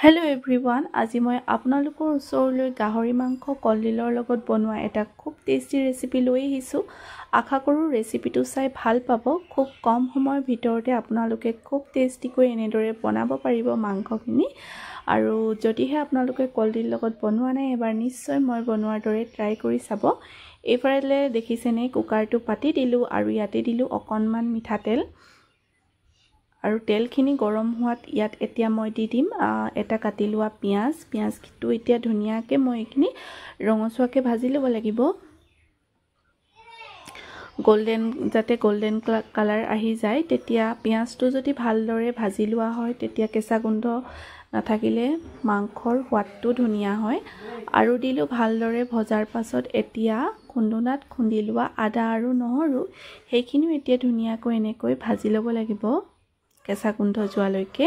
Hello everyone, আজি মই আপোনালোকৰ ওচৰলৈ গাহৰি মাংস কলডিলৰ লগত বনোৱা এটা খুব টেষ্টি ৰেচিপি লৈ আহিছোঁ। আশা কৰোঁ ৰেচিপিটো চাই ভাল পাব। খুব কম সময়ৰ ভিতৰতে আপোনালোকে খুব টেষ্টিকৈ এনেদৰে বনাব পাৰিব মাংসখিনি। আৰু যদিহে আপোনালোকে কলডিল লগত বনোৱা নাই এবাৰ নিশ্চয় মই বনোৱাৰ দৰে ট্ৰাই কৰি চাব। এইফালে দেখিছেনে কুকাৰটো পাতি দিলোঁ আৰু ইয়াতে দিলোঁ অকণমান মিঠাতেল। আৰু তেলখিনি গৰম হোৱাত ইয়াত এতিয়া মই দি দিম এটা কাটি লোৱা পিঁয়াজটো এতিয়া ধুনীয়াকৈ মই এইখিনি ৰঙচুৱাকৈ ভাজি ল'ব লাগিব। যাতে গোল্ডেন কালাৰ আহি যায়, তেতিয়া পিঁয়াজটো যদি ভালদৰে ভাজি লোৱা হয় তেতিয়া কেঁচা গোন্ধ নাথাকিলে মাংসৰ সোৱাদটো ধুনীয়া হয়। আৰু দিলোঁ ভালদৰে ভজাৰ পাছত এতিয়া খুন্দনাত খুন্দি লোৱা আদা আৰু নহৰু, সেইখিনিও এতিয়া ধুনীয়াকৈ এনেকৈ ভাজি ল'ব লাগিব কেঁচা গোন্ধ যোৱালৈকে।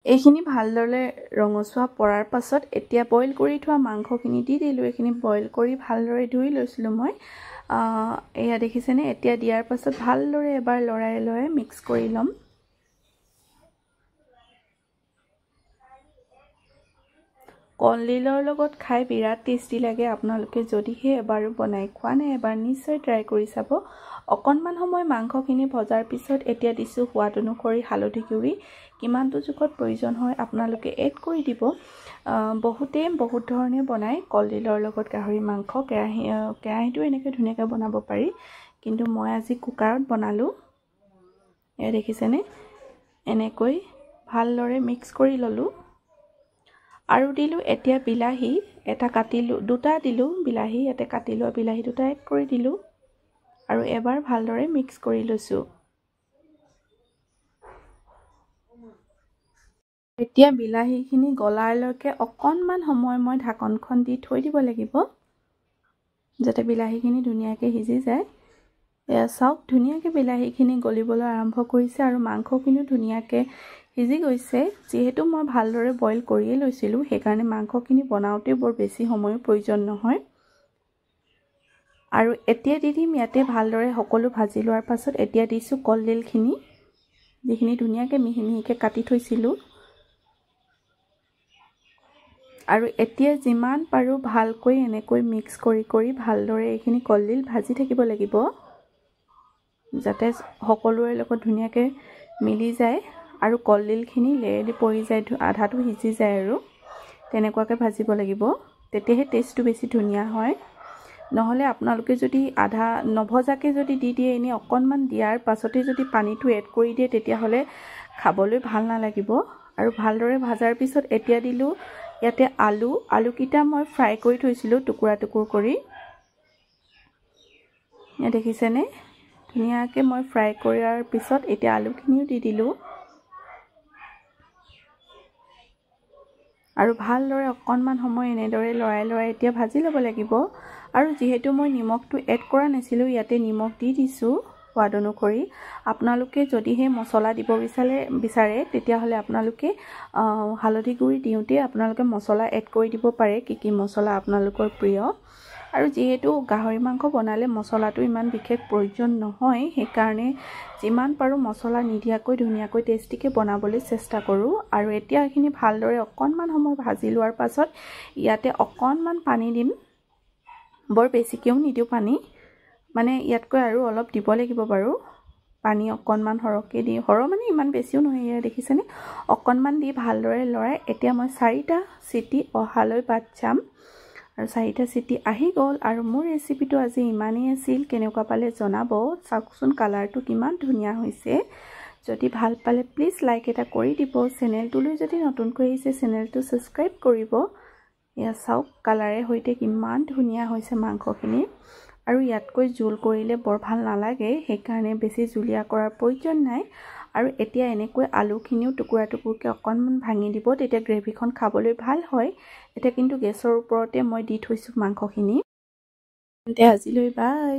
এইখিনি ভালদৰে ৰঙচুৱা পৰাৰ পাছত এতিয়া বইল কৰি থোৱা মাংসখিনি দি দিলোঁ। এইখিনি বইল কৰি ভালদৰে ধুই লৈছিলোঁ মই। এয়া দেখিছেনে, এতিয়া দিয়াৰ পাছত ভালদৰে এবাৰ লৰাই মিক্স কৰি ল'ম। কলডিলৰ লগত খাই বিৰাট টেষ্টি লাগে। আপোনালোকে যদিহে এবাৰো বনাই খোৱা নাই এবাৰ নিশ্চয় ট্ৰাই কৰি চাব। অকণমান সময় মাংসখিনি ভজাৰ পিছত এতিয়া দিছোঁ সোৱাদ অনুসৰি হালধি গুড়ি। কিমানটো জোখত প্ৰয়োজন হয় আপোনালোকে এড কৰি দিব। বহুতে বহুত ধৰণে বনায় কলডিলৰ লগত গাহৰি মাংস। কেৰাহীটো এনেকৈ ধুনীয়াকৈ বনাব পাৰি, কিন্তু মই আজি কুকাৰত বনালোঁ। এয়া দেখিছেনে, এনেকৈ ভালদৰে মিক্স কৰি ল'লোঁ। আৰু দিলোঁ এতিয়া বিলাহী দুটা দিলোঁ বিলাহী, ইয়াতে কাটি লোৱা বিলাহী দুটা এড কৰি দিলোঁ আৰু এবাৰ ভালদৰে মিক্স কৰি লৈছোঁ। এতিয়া বিলাহীখিনি গলাৰলৈকে অকণমান সময় মই ঢাকনখন দি থৈ দিব লাগিব, যাতে বিলাহীখিনি ধুনীয়াকৈ সিজি যায়। এয়া চাওক, ধুনীয়াকৈ বিলাহীখিনি গলিবলৈ আৰম্ভ কৰিছে আৰু মাংসখিনিও ধুনীয়াকৈ সিজি গৈছে। যিহেতু মই ভালদৰে বইল কৰিয়ে লৈছিলোঁ, সেইকাৰণে মাংসখিনি বনাওঁতে বৰ বেছি সময়ৰ প্ৰয়োজন নহয়। আৰু এতিয়া দি দিম ইয়াতে ভালদৰে সকলো ভাজি লোৱাৰ পাছত এতিয়া দিছোঁ কলডিলখিনি, যিখিনি ধুনীয়াকৈ মিহি মিহিকৈ কাটি থৈছিলোঁ। আৰু এতিয়া যিমান পাৰোঁ ভালকৈ এনেকৈ মিক্স কৰি ভালদৰে এইখিনি কলডিল ভাজি থাকিব লাগিব, যাতে সকলোৰে লগত ধুনীয়াকৈ মিলি যায় আৰু কলডিলখিনি লেৰেলি পৰি যায়, আধাটো সিজি যায় আৰু তেনেকুৱাকৈ ভাজিব লাগিব। তেতিয়াহে টেষ্টটো বেছি ধুনীয়া হয়। নহ'লে আপোনালোকে যদি আধা নভজাকৈ যদি দি দিয়ে, এনেই অকণমান দিয়াৰ পাছতে যদি পানীটো এড কৰি দিয়ে তেতিয়াহ'লে খাবলৈ ভাল নালাগিব। আৰু ভালদৰে ভাজাৰ পিছত এতিয়া দিলোঁ ইয়াতে আলুকেইটা মই ফ্ৰাই কৰি থৈছিলোঁ টুকুৰা কৰি। এয়া দেখিছেনে, ধুনীয়াকৈ মই ফ্ৰাই কৰাৰ পিছত এতিয়া আলুখিনিও দি দিলোঁ আৰু ভালদৰে অকণমান সময় এনেদৰে লৰাই এতিয়া ভাজি ল'ব লাগিব। আৰু যিহেতু মই নিমখটো এড কৰা নাছিলোঁ, ইয়াতে নিমখ দি দিছোঁ সোৱাদ অনুসৰি। আপোনালোকে যদিহে মছলা দিব বিচাৰে তেতিয়াহ'লে আপোনালোকে হালধি গুড়ি দিওঁতে আপোনালোকে মছলা এড কৰি দিব পাৰে, কি মছলা আপোনালোকৰ প্ৰিয়। আৰু যিহেতু গাহৰি মাংস বনালে মছলাটো ইমান বিশেষ প্ৰয়োজন নহয়, সেইকাৰণে যিমান পাৰোঁ মছলা নিদিয়াকৈ ধুনীয়াকৈ টেষ্টিকৈ বনাবলৈ চেষ্টা কৰোঁ। আৰু এতিয়া এইখিনি ভালদৰে অকণমান সময় ভাজি লোৱাৰ পাছত ইয়াতে অকণমান পানী দিম। বৰ বেছিকৈও নিদিওঁ পানী, মানে ইয়াতকৈ আৰু অলপ দিব লাগিব বাৰু। পানী অকণমান সৰহকৈ দি, মানে ইমান বেছিও নহয়, এয়া দেখিছেনে, অকণমান দি ভালদৰে লৰাই এতিয়া মই 4টা চিটি অহালৈ বাট চাম। আৰু 4টা চিটি আহি গ'ল আৰু মোৰ ৰেচিপিটো আজি ইমানেই আছিল। কেনেকুৱা পালে জনাব। চাওকচোন কালাৰটো কিমান ধুনীয়া হৈছে। যদি ভাল পালে প্লিজ লাইক এটা কৰি দিব। চেনেলটোলৈ যদি নতুনকৈ আহিছে চেনেলটো ছাবস্ক্ৰাইব কৰিব। এয়া চাওক, কালাৰে সৈতে কিমান ধুনীয়া হৈছে মাংসখিনি। আৰু ইয়াতকৈ জোল কৰিলে বৰ ভাল নালাগে, সেইকাৰণে বেছি জুলীয়া কৰাৰ প্ৰয়োজন নাই। আৰু এতিয়া এনেকৈ আলুখিনিও টুকুৰাকৈ অকণমান ভাঙি দিব, তেতিয়া গ্ৰেভিখন খাবলৈ ভাল হয়। এতিয়া কিন্তু গেছৰ ওপৰতে মই দি থৈছোঁ মাংসখিনি। আজিলৈ বাই।